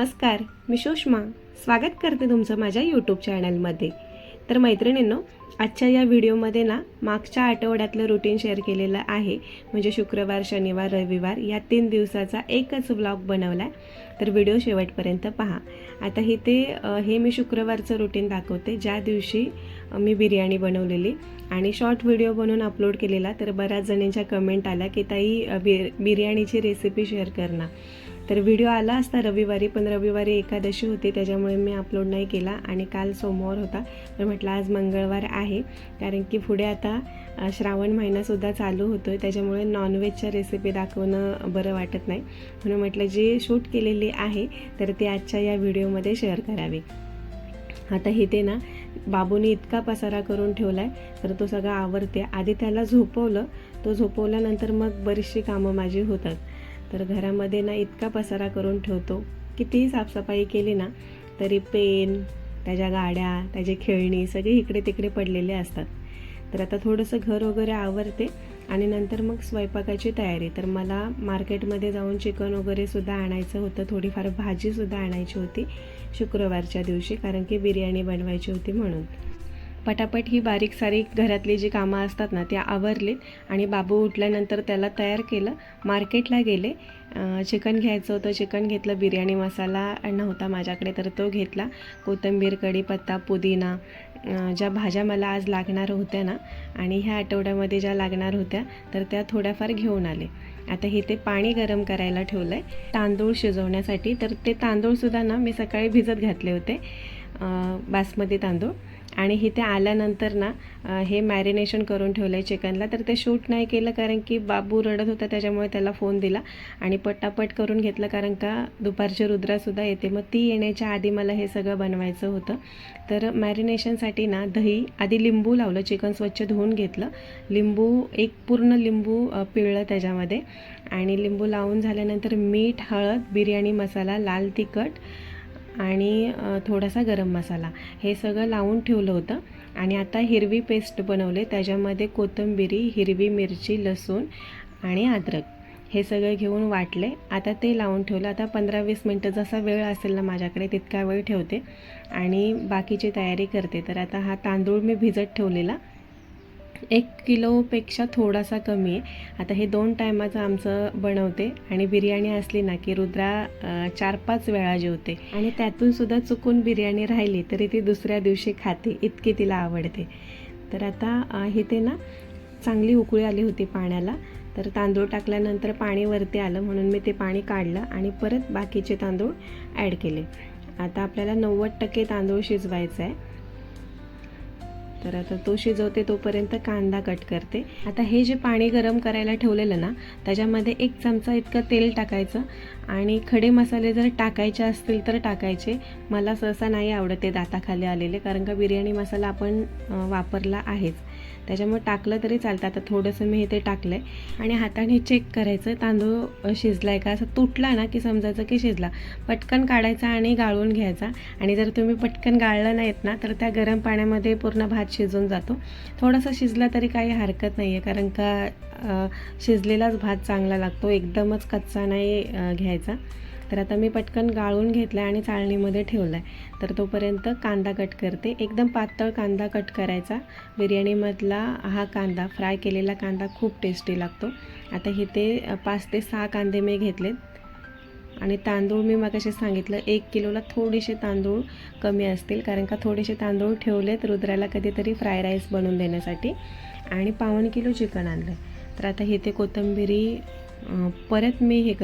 नमस्कार, मी सुषमा स्वागत करते तुमचं माझ्या यूट्यूब चॅनलमध्ये। तर मैत्रिणींनो, आजच्या या व्हिडिओमध्ये ना मागच्या आठवड्यातलं रुटीन शेअर केलेलं आहे। म्हणजे शुक्रवार, शनिवार, रविवार या 3 दिवसाचा एकच व्लॉग बनवलाय। तर व्हिडिओ शेवटपर्यंत पहा। आता हे मी शुक्रवारचं रुटीन दाखवते, ज्या दिवशी मी बिर्याणी बनवलेली आणि शॉर्ट व्हिडिओ बनवून अपलोड केलेला। तर बऱ्याच जणांच्या कमेंट आल्या की ताई बिर्याणीची रेसिपी शेअर करना। तर व्हिडिओ आला असता रविवारी, पण रविवारी एकादशी होती त्याच्यामुळे मी अपलोड नाही केला आणि काल सोमवार होता। तर म्हटलं आज मंगळवार आहे, कारण की पुढे आता श्रावण महिनासुद्धा चालू होतोय, त्याच्यामुळे नॉनव्हेजच्या रेसिपी दाखवणं बरं वाटत नाही। म्हणून म्हटलं जे शूट केलेली आहे तर ते आजच्या या व्हिडिओमध्ये शेअर करावे। आता इथे ना बाबूने इतका पसारा करून ठेवलाय, तर तो सगळा आवरते। आधी त्याला झोपवलं, तो झोपवल्यानंतर मग बरीचशी कामं माझी होतात। तर घरामध्ये ना इतका पसारा करून ठेवतो, कितीही साफसफाई केली ना तरी पेन, त्याच्या गाड्या, त्याची खेळणी सगळी इकडे तिकडे पडलेले असतात। तर आता थोडंसं घर वगैरे आवरते आणि नंतर मग स्वयंपाकाची तयारी। तर मला मार्केटमध्ये जाऊन चिकन वगैरे सुद्धा आणायचं होतं, थोडीफार भाजीसुद्धा आणायची होती शुक्रवारच्या दिवशी, कारण की बिर्याणी बनवायची होती म्हणून। पटापट ही बारीक सारीक घरातली जी कामं असतात ना ती आवरलीत आणि बाबू उठल्यानंतर त्याला तयार केलं, मार्केटला गेले। चिकन घ्यायचं होतं, चिकन घेतलं। बिर्याणी मसाला नव्हता माझ्याकडे तर तो घेतला। कोथिंबीर, कढीपत्ता, पुदिना, ज्या भाज्या मला आज लागणार होत्या ना आणि ह्या आठवड्यामध्ये ज्या लागणार होत्या तर त्या थोड्याफार घेऊन आले। आता ते पाणी गरम करायला ठेवलं आहे तांदूळ शिजवण्यासाठी। तर ते तांदूळसुद्धा ना मी सकाळी भिजत घातले होते, बासमती तांदूळ। आणि इथे आल्यानंतर ना हे मॅरिनेशन करून ठेवलं आहे चिकनला। तर ते शूट नाही केलं कारण की बाबू रडत होता, त्याच्यामुळे त्याला फोन दिला आणि पटापट करून घेतलं, कारण का दुपारची रुद्रासुद्धा येते, मग ती येण्याच्या आधी मला हे सगळं बनवायचं होतं। तर मॅरिनेशनसाठी ना दही, आधी लिंबू लावलं, चिकन स्वच्छ धुवून घेतलं, एक पूर्ण लिंबू पिळलं त्याच्यामध्ये आणि लिंबू लावून झाल्यानंतर मीठ, हळद, बिर्याणी मसाला, लाल तिखट आणि थोडासा गरम मसाला हे सगळं लावून ठेवलं होतं। आणि आता हिरवी पेस्ट बनवले, त्याच्यामध्ये कोथिंबीर, हिरवी मिरची, लसूण आणि अद्रक हे सगळं घेऊन वाटले। आता ते लावून ठेवलं। आता 15-20 मिनटं जसा वेळ असेल ना माझ्याकडे तितका वेळ ठेवते आणि बाकीची तयारी करते। तर आता हा तांदूळ मी भिजत ठेवलेला 1 किलोपेक्षा थोडासा कमी आहे। आता हे 2 टायमाचं आमचं बनवते आणि बिर्याणी असली ना की रुद्रा 4-5 वेळा जेवते आणि त्यातून सुद्धा चुकून बिर्याणी राहिली तरी ती दुसऱ्या दिवशी खाते, इतकी तिला आवडते। तर आता इथे ना चांगली उकळी आली होती पाण्याला, तर तांदूळ टाकल्यानंतर पाणी वरती आलं म्हणून मी ते पाणी काढलं आणि परत बाकीचे तांदूळ ॲड केले। आता आपल्याला 90% तांदूळ शिजवायचा आहे। तर आता तो शिजवते तोपर्यंत कांदा कट करते। आता हे जे पाणी गरम करायला ठेवलेलं ना त्याच्यामध्ये 1 चमचा इतकं तेल टाकायचं आणि खडे मसाले जर टाकायचे असतील तर टाकायचे। मला सहसा नाही आवडत ते दाताखाली आलेले, कारण का बिर्याणी मसाला आपण वापरला आहेच, त्याच्यामुळे टाकलं तरी चालतं। आता थोडंसं मी इथे टाकलं आहे आणि हाताने चेक करायचं तांदूळ शिजला आहे का। असं तुटला ना की समजायचं की शिजला, पटकन काढायचा आणि गाळून घ्यायचा। आणि जर तुम्ही पटकन गाळलं नाहीत ना तर त्या गरम पाण्यामध्ये पूर्ण भात शिजून जातो। थोडासा शिजला तरी काही हरकत नाही आहे, कारण का शिजलेलाच भात चांगला लागतो, एकदमच कच्चा नाही घ्यायचा। तर आता मी पटकन गाळून घेतलं आणि चाळणीमध्ये ठेवलं आहे। तर तोपर्यंत कांदा कट करते, एकदम पातळ कांदा कट करायचा। बिर्याणीमधला हा कांदा, फ्राय केलेला कांदा खूप टेस्टी लागतो। आता इथे 5 ते 6 कांदे मी घेतलेत आणि तांदूळ मी मगाशी सांगितलं 1 किलोला थोडेसे तांदूळ कमी असतील, कारण का थोडेसे तांदूळ ठेवलेत रुद्राला कधीतरी फ्राय राईस बनवून देण्यासाठी। आणि 1.25 किलो चिकन आणलं आहे। तर आता इथे कोथिंबीर परत मी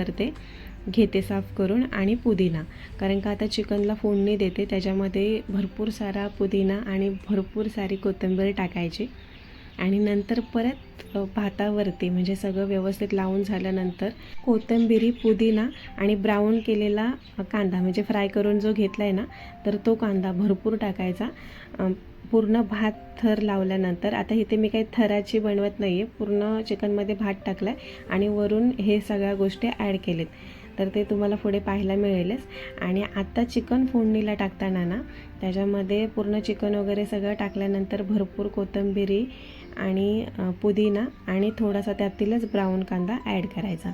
घेते साफ करून आणि पुदिना, कारण का आता चिकनला फोडणी देते, त्याच्यामध्ये भरपूर सारा पुदिना आणि भरपूर सारी कोथिंबीर टाकायची। आणि नंतर परत भातावरती म्हणजे सगळं व्यवस्थित लावून झाल्यानंतर कोथिंबीर, पुदिना आणि ब्राऊन केलेला कांदा म्हणजे फ्राय करून जो घेतला आहे ना तर तो कांदा भरपूर टाकायचा। पूर्ण भात थर लावल्यानंतर आता इथे मी काही थराची बनवत नाही आहे, पूर्ण चिकनमध्ये भात टाकला आहे आणि वरून हे सगळ्या गोष्टी ॲड केलेत, तर ते तुम्हाला पुढे पाहायला मिळेलच। आणि आता चिकन फोडणीला टाकताना ना त्याच्यामध्ये पूर्ण चिकन वगैरे सगळं टाकल्यानंतर भरपूर कोथिंबीर आणि पुदिना आणि थोडासा त्यातीलच ब्राऊन कांदा ॲड करायचा।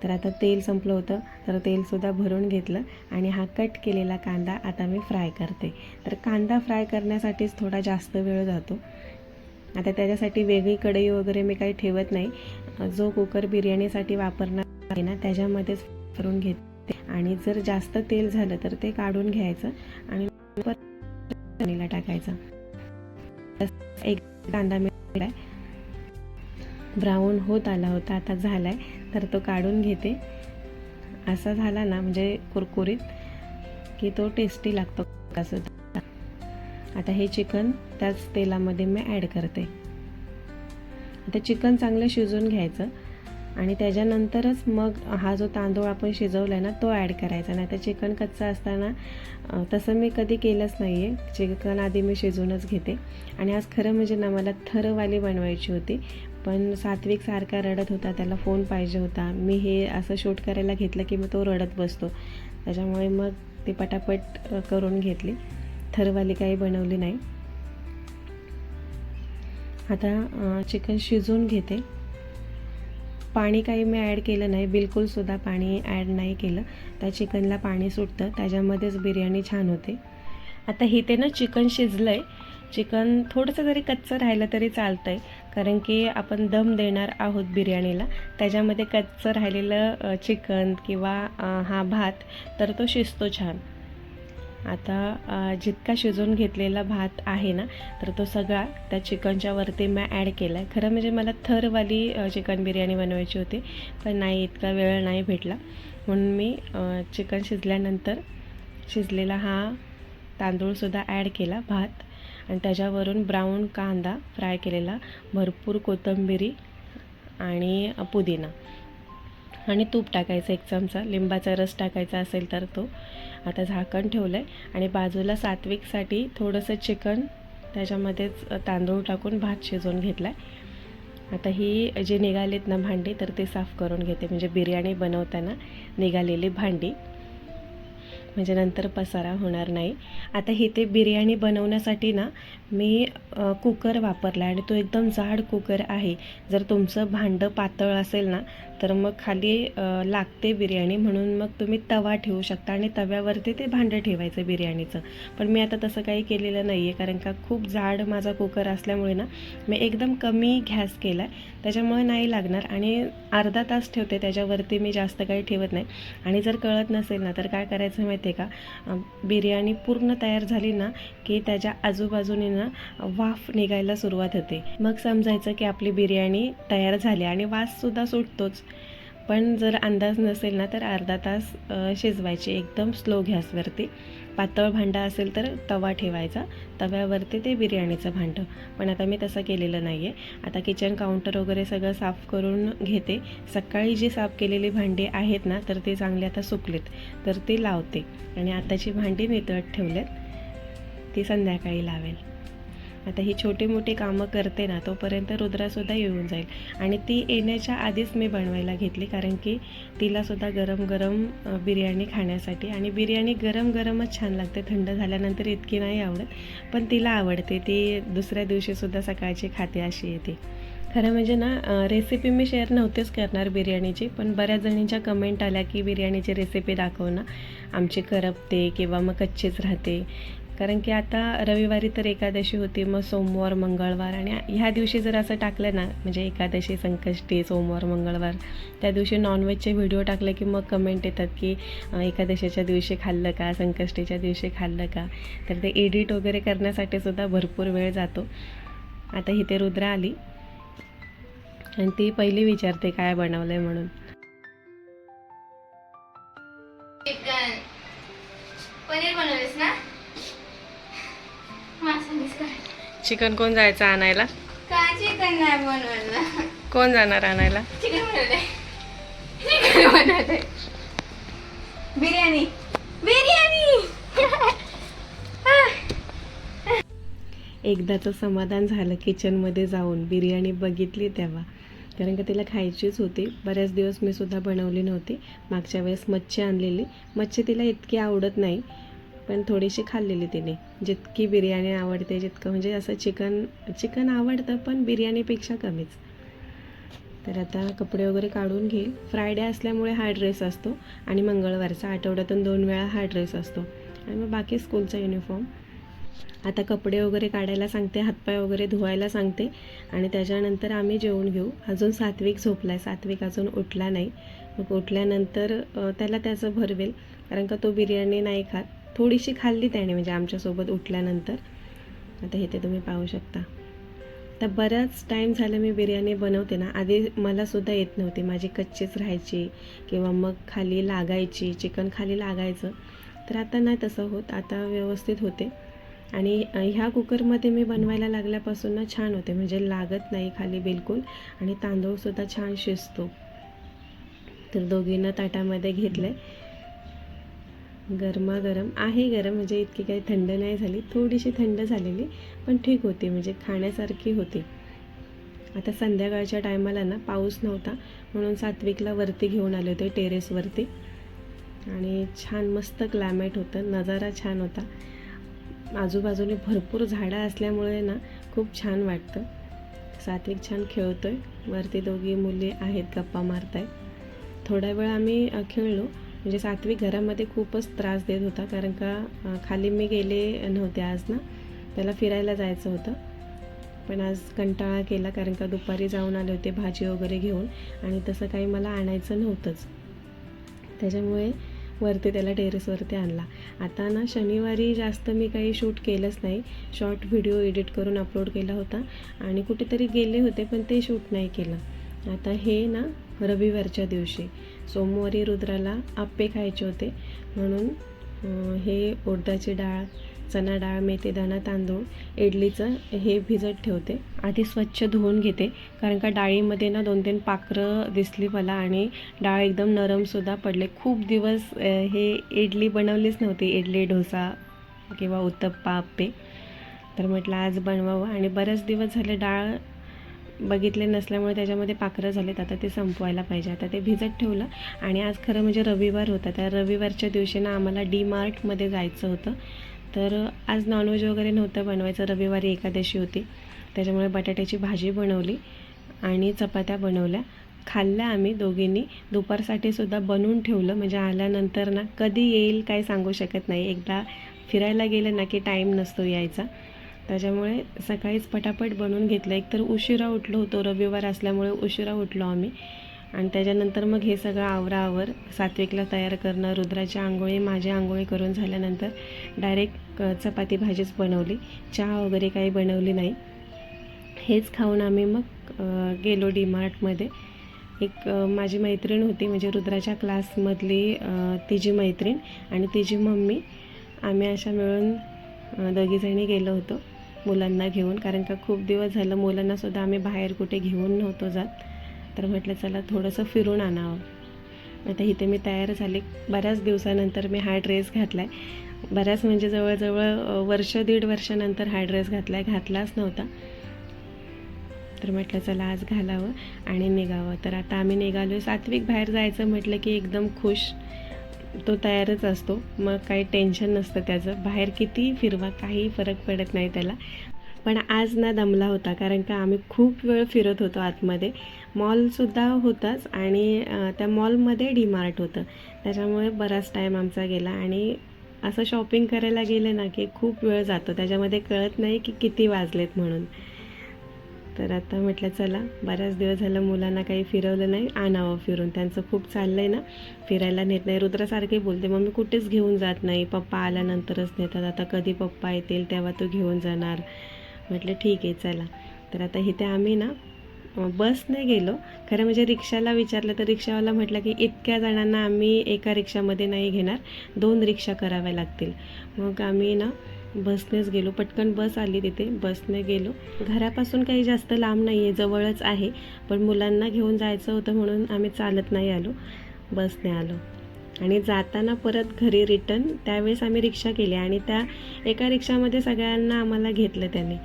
तर आता तेल संपलं होतं, तर तेलसुद्धा भरून घेतलं आणि हा कट केलेला कांदा आता मी फ्राय करते. तर कांदा फ्राय करण्यासाठीच थोडा जास्त वेळ जातो. आता त्याच्यासाठी वेगळी कढई वगैरे मी काही ठेवत नाही. जो कुकर बिर्याणीसाठी वापरणार आहे ना त्याच्यामध्येच करून घेते. आणि जर जास्त तेल झालं तर ते काढून घ्यायचं आणि परत टाकायचं. एक कांदा मी ब्राऊन होत आला होता, आता झाला आहे, तर तो काढून घेते. असा झाला ना म्हणजे कुरकुरीत की तो टेस्टी लागतो सुद्धा. आता हे चिकन त्याच तेलामध्ये मी ॲड करते. आता चिकन चांगलं शिजवून घ्यायचं आणि त्याच्यानंतरच मग हा जो तांदूळ आपण शिजवला आहे ना तो ॲड करायचा. नाही तर चिकन कच्चं असताना तसं मी कधी केलंच नाही आहे. चिकन आधी मी शिजवूनच घेते. आणि आज खरं म्हणजे ना मला थरवाली बनवायची होती, पण सात्विक सारखा रडत होता, त्याला फोन पाहिजे होता. मी हे असं शूट करायला घेतलं की मग तो रडत बसतो, त्याच्यामुळे मग ती पटापट करून घेतली. थरवाली काही बनवली नाही. आता चिकन शिजवून घेते. पाणी काही मी ॲड केलं नाही, बिलकुलसुद्धा पाणी ॲड नाही केलं. त्या चिकनला पाणी सुटतं, त्याच्यामध्येच बिर्याणी छान होते. आता इथे ना चिकन शिजलं आहे. चिकन थोडंसं जरी कच्चं राहिलं तरी चालतं आहे, कारण की आपण दम देणार आहोत बिर्याणीला. त्याच्यामध्ये कच्चं राहिलेलं चिकन किंवा हा भात तर तो शिजतो छान. आता जितका शिजवून घेतलेला भात आहे ना तर तो सगळा त्या चिकनच्या वरती मी ॲड केला आहे. खरं म्हणजे मला थरवाली चिकन बिर्याणी बनवायची होती, पण नाही, इतका वेळ नाही भेटला, म्हणून मी चिकन शिजल्यानंतर शिजलेला हा तांदूळसुद्धा ॲड केला, भात, आणि त्याच्यावरून ब्राऊन कांदा फ्राय केलेला, भरपूर कोथिंबीर आणि पुदिना आणि तूप टाकायचं 1 चमचा, लिंबाचा रस टाकायचा असेल तर तो. आता झाकण ठेवलं आहे आणि बाजूला सात्विकसाठी थोडंसं चिकन त्याच्यामध्येच तांदूळ टाकून भात शिजवून घेतला आहे. आता ही जे निघालेत ना भांडी तर ते साफ करून घेते, म्हणजे बिर्याणी बनवताना निघालेली भांडी, म्हणजे नंतर पसारा होणार नाही. आता इथे बिर्याणी बनवण्यासाठी ना मी कुकर वापरला आणि तो एकदम जाड कुकर आहे. जर तुमचं भांडं पातळ असेल ना तर मग खाली लागते बिर्याणी, म्हणून मग तुम्ही तवा ठेवू शकता आणि तव्यावरती ते भांडं ठेवायचं बिर्याणीचं. पण मी आता तसं काही केलेलं नाही आहे, कारण का खूप जाड माझा कुकर असल्यामुळे ना मी एकदम कमी गॅस केला आहे, त्याच्यामुळे नाही लागणार. आणि अर्धा तास ठेवते त्याच्यावरती, मी जास्त काही ठेवत नाही. आणि जर कळत नसेल ना तर काय करायचं माहिती आहे का, बिर्याणी पूर्ण तयार झाली ना की त्याच्या आजूबाजूने ना वाफ निघायला सुरुवात होते, मग समजायचं की आपली बिर्याणी तयार झाली. आणि वाससुद्धा सुटतोच. पण जर अंदाज नसेल ना तर अर्धा तास शिजवायची एकदम स्लो गॅसवरती. पातळ भांडं असेल तर तवा ठेवायचा, तव्यावरती ते बिर्याणीचं भांडं. पण आता मी तसं केलेलं नाही आहे. आता किचन काउंटर वगैरे सगळं साफ करून घेते. सकाळी जी साफ केलेली भांडी आहेत ना तर ते चांगले आता सुकलेत तर ते लावते. आणि आताची भांडी नितळत ठेवलेत, ती संध्याकाळी लावेल. आता ही छोटी मोठी कामं करते ना तोपर्यंत रुद्रासुद्धा येऊन जाईल. आणि ती येण्याच्या आधीच मी बनवायला घेतली, कारण की तिलासुद्धा गरम गरम बिर्याणी खाण्यासाठी. आणि बिर्याणी गरम गरमच छान लागते, थंड झाल्यानंतर इतकी नाही आवडत, पण तिला आवडते. ती दुसऱ्या दिवशीसुद्धा सकाळची खाते अशी येते. खरं म्हणजे ना रेसिपी मी शेअर नव्हतेच करणार बिर्याणीची, पण बऱ्याच जणींच्या कमेंट आल्या की बिर्याणीची रेसिपी दाखव ना, आमची करपते किंवा मग कच्चीच राहते. कारण की आता रविवारी तर एकादशी होती, मग सोमवार मंगळवार, आणि ह्या दिवशी जर असं टाकलं ना म्हणजे एकादशी, संकष्टी, सोमवार मंगळवार, त्या दिवशी नॉनव्हेजचे व्हिडिओ टाकले की मग कमेंट येतात की एकादशीच्या दिवशी खाल्लं का, संकष्टीच्या दिवशी खाल्लं का. तर ते एडिट वगैरे करण्यासाठी सुद्धा भरपूर वेळ जातो. आता इथे रुद्रा आली आणि ती पहिली विचारते काय बनवलं आहे म्हणून. चिकन पनीर बनवलेस ना? चिकन कोण जायचं आणायला? का चिकन नाही बनवलं? कोण जाणार आणायला? चिकन बनवलंय. चिकन बनवलंय. बिर्याणी बिर्याणी. एकदाचं समाधान झालं किचनमध्ये जाऊन बिर्याणी बघितली तेव्हा, कारण का तिला खायचीच होती. बऱ्याच दिवस मी सुद्धा बनवली नव्हती. मागच्या वेळेस मच्छी आणलेली. मच्छी तिला इतकी आवडत नाही, पण थोडीशी खाल्लेली तिने. जितकी बिर्याणी आवडते, जितकं म्हणजे असं चिकन आवडतं पण बिर्याणीपेक्षा कमीच. तर आता कपडे वगैरे काढून घेईल. फ्रायडे असल्यामुळे हा ड्रेस असतो आणि मंगळवारचा आठवड्यातून 2 वेळा हा ड्रेस असतो आणि मग बाकी स्कूलचा युनिफॉर्म. आता कपडे वगैरे काढायला सांगते, हातपाय वगैरे धुवायला सांगते आणि त्याच्यानंतर आम्ही जेवून घेऊ. अजून सात्विक झोपला आहे, सात्विक अजून उठला नाही. मग उठल्यानंतर त्याला त्याचं भरवेल, कारण का तो बिर्याणी नाही खात. थोडीशी खाल्ली त्याने म्हणजे आमच्यासोबत उठल्यानंतर. आता हे ते तुम्ही पाहू शकता. तर बराच टाईम झालं मी बिर्याणी बनवते ना, आधी मलासुद्धा येत नव्हती, माझी कच्चीच राहायची किंवा मग खाली लागायची, चिकन खाली लागायचं. तर आता नाही तसं होत, आता व्यवस्थित होते. आणि ह्या कुकरमध्ये मी बनवायला लागल्यापासून ना छान होते, म्हणजे लागत नाही खाली बिलकुल आणि तांदूळसुद्धा छान शिजतो. तर दोघींना ताटामध्ये घेतलं आहे. गरमागरम आहे, गरम म्हणजे इतकी काही थंड नाही झाली, थोडीशी थंड झालेली पण ठीक होती, म्हणजे खाण्यासारखी होती. आता संध्याकाळच्या टायमाला ना पाऊस नव्हता म्हणून सात्विकला वरती घेऊन आले होते टेरेसवरती आणि छान मस्त क्लायमेट होतं, नजारा छान होता. आजूबाजूने भरपूर झाडं असल्यामुळे ना खूप छान वाटतं. सात्विक छान खेळतोय, वरती दोघी मुली आहेत गप्पा मारताय. थोडा वेळ आम्ही खेळलो, म्हणजे सात्विक घरामध्ये खूपच त्रास देत होता, कारण का खाली मी गेले नव्हते आज ना, त्याला फिरायला जायचं होतं. पण आज कंटाळा केला, कारण का दुपारी जाऊन आले होते भाजी वगैरे घेऊन आणि तसं काही मला आणायचं नव्हतंच. त्याच्यामुळे वरती त्याला टेरेसवरती आणला. आता ना शनिवारी जास्त मी काही शूट केलंच नाही, शॉर्ट व्हिडिओ एडिट करून अपलोड केला होता आणि कुठेतरी गेले होते पण ते शूट नाही केलं. आता हे ना रविवारच्या दिवशी, सोमवारी रुद्राला आप्पे खायचे होते म्हणून हे उडदाची डाळ, चणा डाळ, मेथीदाणा, तांदूळ, इडलीचं हे भिजत ठेवते. आधी स्वच्छ धुवून घेते, कारण का डाळीमध्ये ना 2-3 पाखरं दिसली मला आणि डाळ एकदम नरमसुद्धा पडले. खूप दिवस हे इडली बनवलीच नव्हती, इडली, डोसा किंवा उत्तप्पा, आप्पे. तर म्हटलं आज बनवावं आणि बरेच दिवस झाले डाळ बघितले नसल्यामुळे त्याच्यामध्ये पाखरं झालेत. आता ते संपवायला पाहिजे. आता ते भिजत ठेवलं आणि आज खरं म्हणजे रविवार होता, त्या रविवारच्या दिवशी ना आम्हाला DMartमध्ये जायचं होतं. तर आज नॉनव्हेज वगैरे नव्हतं बनवायचं, रविवारी एकादशी होती, त्याच्यामुळे बटाट्याची भाजी बनवली आणि चपात्या बनवल्या, खाल्ल्या आम्ही दोघींनी. दुपारसाठी सुद्धा बनवून ठेवलं, म्हणजे आल्यानंतर ना कधी येईल काय सांगू शकत नाही. एकदा फिरायला गेलं ना की टाईम नसतो यायचा, त्याच्यामुळे सकाळीच पटापट बनवून घेतलं. एकतर उशिरा उठलो होतो, रविवार असल्यामुळे उशिरा उठलो आम्ही आणि त्याच्यानंतर मग हे सगळं आवराआवर, सात्विकला तयार करणं, रुद्राची आंघोळी, माझी आंघोळी करून झाल्यानंतर डायरेक्ट चपाती भाजीच बनवली, चहा वगैरे काही बनवली नाही. हेच खाऊन आम्ही मग गेलो DMartमध्ये. एक माझी मैत्रीण होती, म्हणजे रुद्राच्या क्लासमधली तिची मैत्रीण आणि तिची मम्मी, आम्ही अशा मिळून दोघीजणी गेलो होतो मुलांना घेऊन, कारण का खूप दिवस झालं मुलांनासुद्धा आम्ही बाहेर कुठे घेऊन नव्हतो जात. तर म्हटलं चला थोडंसं फिरून आणावं. आता इथे मी तयार झाले, बऱ्याच दिवसानंतर मी हा ड्रेस घातला आहे, बऱ्याच म्हणजे जवळजवळ वर्ष, 1.5 वर्षानंतर हा ड्रेस घातला आहे, घातलाच नव्हता. तर म्हटलं चला आज घालावं आणि निघावं. तर आता आम्ही निघालो. सात्विक बाहेर जायचं म्हटलं की एकदम खुश, तो तयारच असतो, मग काही टेन्शन नसतं त्याचं, बाहेर किती फिरवा काही फरक पडत नाही त्याला. पण आज ना दमला होता, कारण का आम्ही खूप वेळ फिरत होतो आतमध्ये. मॉलसुद्धा होताच आणि त्या मॉलमध्ये DMart होतं, त्याच्यामुळे बराच टाईम आमचा गेला. आणि असं शॉपिंग करायला गेलं ना की खूप वेळ जातो, त्याच्यामध्ये कळत नाही की किती वाजलेत म्हणून. तर आता म्हटलं चला, बऱ्याच दिवस झालं मुलांना काही फिरवलं नाही, आणावं फिरून. त्यांचं खूप चाललं आहे ना, फिरायला नेत नाही. रुद्रासारखी बोलते, मम्मी कुठेच घेऊन जात नाही, पप्पा आल्यानंतरच नेतात, आता कधी पप्पा येतील तेव्हा तू घेऊन जाणार. म्हटलं ठीक आहे चला. तर आता इथे आम्ही ना बसने गेलो. खरं म्हणजे रिक्षाला विचारलं तर रिक्षावाला म्हटलं की इतक्या जणांना आम्ही एका रिक्षामध्ये नाही घेणार, 2 रिक्षा कराव्या लागतील. मग आम्ही ना बसनेच गेलो, पटकन बस आली तिथे, बसने गेलो. घरापासून काही जास्त लांब नाही आहे, जवळच आहे, पण मुलांना घेऊन जायचं होतं म्हणून आम्ही चालत नाही आलो, बसने आलो. आणि जाताना परत घरी रिटर्न त्यावेळेस आम्ही रिक्षा केली आणि त्या एका रिक्षामध्ये सगळ्यांना आम्हाला घेतलं त्याने.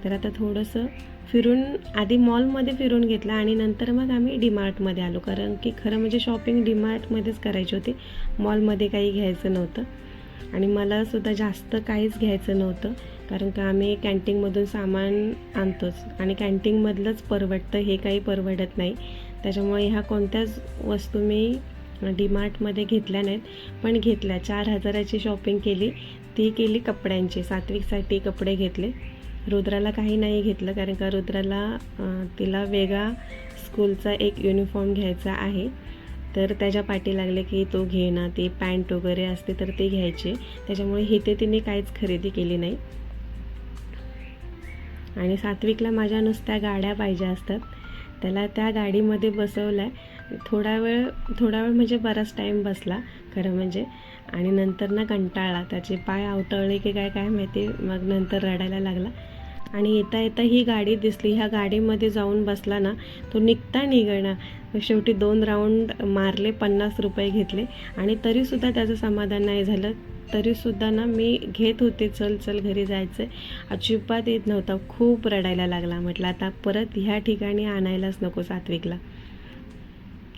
तर आता थोडंसं फिरून, आधी मॉलमध्ये फिरून घेतलं आणि नंतर मग आम्ही DMartमध्ये आलो, कारण की खरं म्हणजे शॉपिंग DMartमध्येच करायची होती, मॉलमध्ये काही घ्यायचं नव्हतं. आणि मला सुद्धा जास्त काहीच घ्यायचं नव्हतं, कारण का आम्ही कॅन्टीनमधून सामान आणतोच आणि कॅन्टीनमधलंच परवडतं, हे काही परवडत नाही. त्याच्यामुळे ह्या कोणत्याच वस्तू मी डीमार्टमध्ये घेतल्या नाहीत, पण घेतल्या. 4,000ची शॉपिंग केली, ती केली कपड्यांची. सात्विकसाठी कपडे घेतले. रुद्राला काही नाही घेतलं, कारण का रुद्राला तिला वेगळा स्कूलचा एक युनिफॉर्म घ्यायचा आहे, तर त्याच्या पाठी लागले की तो घे ना, ती पॅन्ट वगैरे असते तर ते घ्यायचे. त्याच्यामुळे इथे तिने काहीच खरेदी केली नाही. आणि सात्विकला माझ्या नुसत्या गाड्या पाहिजे असतात. त्याला त्या गाडीमध्ये बसवलं आहे. थोडा वेळ म्हणजे बराच टाईम बसला खरं म्हणजे, आणि नंतर ना कंटाळला. त्याचे पाय आवटळले की काय माहिती, मग नंतर रडायला लागला. आणि येता येता ही गाडी दिसली, ह्या गाडीमध्ये जाऊन बसला ना, तो निघणार. शेवटी 2 राऊंड मारले, 50 रुपये घेतले, आणि तरीसुद्धा त्याचं समाधान नाही झालं. तरीसुद्धा ना मी घेत होते, चल घरी जायचं, अजिबात येत नव्हता. खूप रडायला लागला. म्हटलं आता परत ह्या ठिकाणी आणायलाच नको सात्विकला.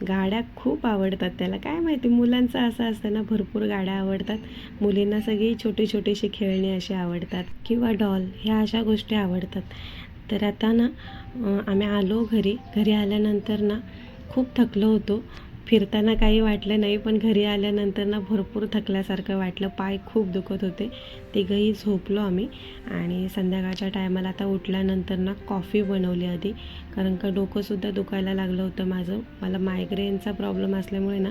गाड्या खूप आवडतात त्याला, काय माहिती, मुलांचं असं असतं ना, भरपूर गाड्या आवडतात. मुलींना सगळी छोटी छोटीशी खेळणी अशी आवडतात किंवा डॉल, ह्या अशा गोष्टी आवडतात. तर आता ना आम्ही आलो घरी आल्यानंतर ना खूप थकलो होतो. फिरताना काही वाटलं नाही, पण घरी आल्यानंतर ना भरपूर थकल्यासारखं वाटलं. पाय खूप दुखत होते. तिघंही झोपलो आम्ही. आणि संध्याकाळच्या टायमाला आता उठल्यानंतर ना कॉफी बनवली आधी, कारण का डोकंसुद्धा दुखायला लागलं होतं माझं. मला मायग्रेनचा प्रॉब्लेम असल्यामुळे ना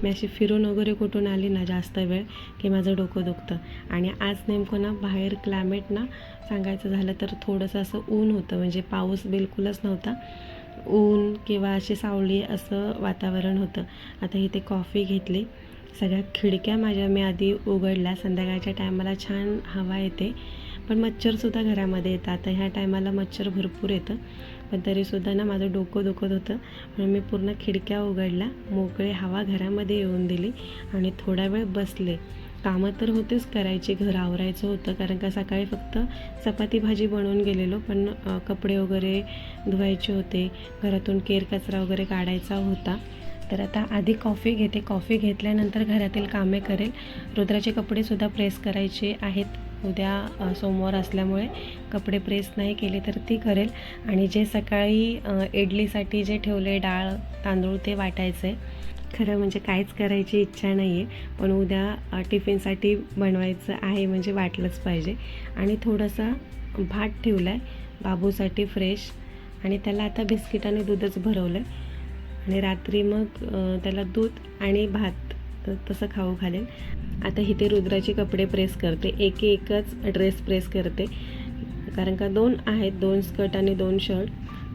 मी अशी फिरून वगैरे कुठून आली ना जास्त वेळ की माझं डोकं दुखतं. आणि आज नेमकं ना बाहेर क्लायमेट ना सांगायचं झालं तर थोडंसं असं ऊन होतं, म्हणजे पाऊस बिलकुलच नव्हता. ऊन किंवा अशी सावली असं वातावरण होतं. आता इथे कॉफी घेतली. सगळ्या खिडक्या मी आधी उघडल्या. संध्याकाळच्या टायमाला छान हवा येते, पण मच्छरसुद्धा घरामध्ये येतं. आता ह्या टायमाला मच्छर भरपूर येतं, पण तरीसुद्धा ना माझं डोकं दुखत होतं, म्हणून मी पूर्ण खिडक्या उघडल्या, मोकळी हवा घरामध्ये येऊन दिली आणि थोडा वेळ बसले. कामं तर होतेच करायची, घर आवरायचं होतं, कारण का सकाळी फक्त चपाती भाजी बनवून गेलेलो, पण कपडे वगैरे धुवायचे होते, घरातून केर कचरा वगैरे काढायचा होता. तर आता आधी कॉफी घेते. कॉफी घेतल्यानंतर घरातील कामे करेल. रुद्राचे कपडेसुद्धा प्रेस करायचे आहेत. उद्या सोमवार असल्यामुळे कपडे प्रेस नाही केले तर ती करेल. आणि जे सकाळी इडलीसाठी जे ठेवले डाळ तांदूळ ते वाटायचं आहे. खरं म्हणजे काहीच करायची इच्छा नाही आहे, पण उद्या टिफिनसाठी बनवायचं आहे, म्हणजे वाटलंच पाहिजे. आणि थोडासा भात ठेवला आहे बाबूसाठी फ्रेश, आणि त्याला आता बिस्किट आणि दूधच भरवलं आहे. आणि रात्री मग त्याला दूध आणि भात तसं खाऊ घालेल. आता इथे रुद्राचे कपडे प्रेस करते. एकच ड्रेस प्रेस करते, कारण का 2 आहेत, 2 स्कर्ट आणि 2 शर्ट.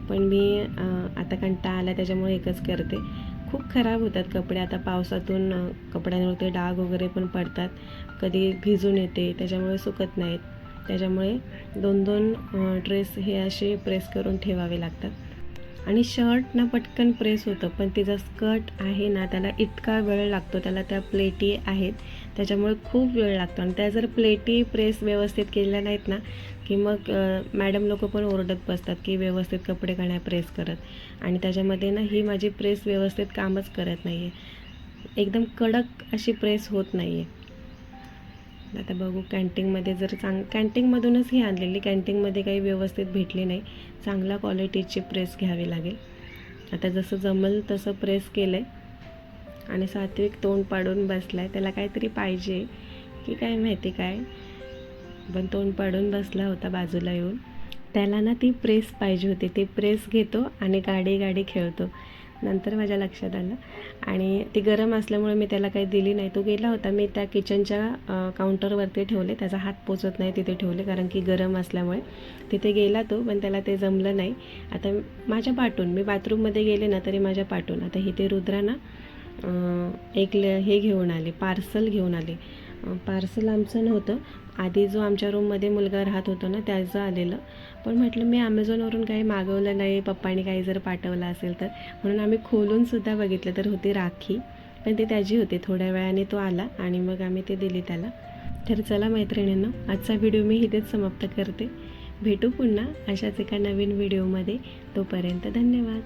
पण मी आता कंटाळा आला त्याच्यामुळे एकच करते. खूप खराब होतात कपडे. आता पावसातून कपड्यांवरती डाग वगैरे पण पडतात, कधी भिजून येते, त्याच्यामुळे सुकत नाहीत. त्याच्यामुळे 2 ड्रेस हे असे प्रेस करून ठेवावे लागतात. आणि शर्ट ना पटकन प्रेस होतं, पण तिचा स्कर्ट आहे ना त्याला इतका वेळ लागतो. त्याला त्या प्लेटी आहेत, त्याच्यामुळे खूप वेळ लागतो. आणि त्या जर प्लेटी प्रेस व्यवस्थित केलेल्या नाहीत ना की मग मॅडम लोक पण ओरडत बसतात की व्यवस्थित कपडे का नाही प्रेस करत. आणि त्याच्यामध्ये ना ही माझी प्रेस व्यवस्थित कामच करत नाही आहे, एकदम कडक अशी प्रेस होत नाही आहे. आता बघू कॅन्टीनमध्ये जर कॅन्टीनमधूनच ही आणलेली, कॅन्टीनमध्ये काही व्यवस्थित भेटली नाही. चांगल्या क्वालिटीची प्रेस घ्यावी लागेल. आता जसं जमल तसं प्रेस केलं आहे. आणि सात्विक तोंड पाडून बसला आहे, त्याला काहीतरी पाहिजे की काय माहिती काय, पण तोंड पाडून बसला होता बाजूला येऊन. त्याला ना ती प्रेस पाहिजे होती. ती प्रेस घेतो आणि गाडी खेळतो. नंतर माझ्या लक्षात आलं, आणि ती गरम असल्यामुळे मी त्याला काही दिली नाही. तो गेला होता, मी त्या किचनच्या काउंटरवरती ठेवले, त्याचा हात पोचत नाही तिथे ठेवले, कारण की गरम असल्यामुळे. तिथे गेला तो, पण त्याला ते जमलं नाही. आता माझ्या पाठून, मी बाथरूममध्ये गेले ना तरी माझ्या पाठून. आता इथे रुद्रा ना हे घेऊन आले, पार्सल घेऊन आले. पार्सल आमचं नव्हतं, आधी जो आमच्या रूममध्ये मुलगा राहत होतो ना त्याचं आलेलं. पण म्हटलं मी ॲमेझॉनवरून काही मागवलं नाही, पप्पांनी काही जर पाठवलं असेल तर, म्हणून आम्ही खोलूनसुद्धा बघितलं तर होती राखी, पण ती त्याची होती. थोड्या वेळाने तो आला आणि मग आम्ही ते दिली त्याला. तर चला मैत्रिणींनो, आजचा व्हिडिओ मी इथेच समाप्त करते. भेटू पुन्हा अशाच एका नवीन व्हिडिओमध्ये. तोपर्यंत धन्यवाद.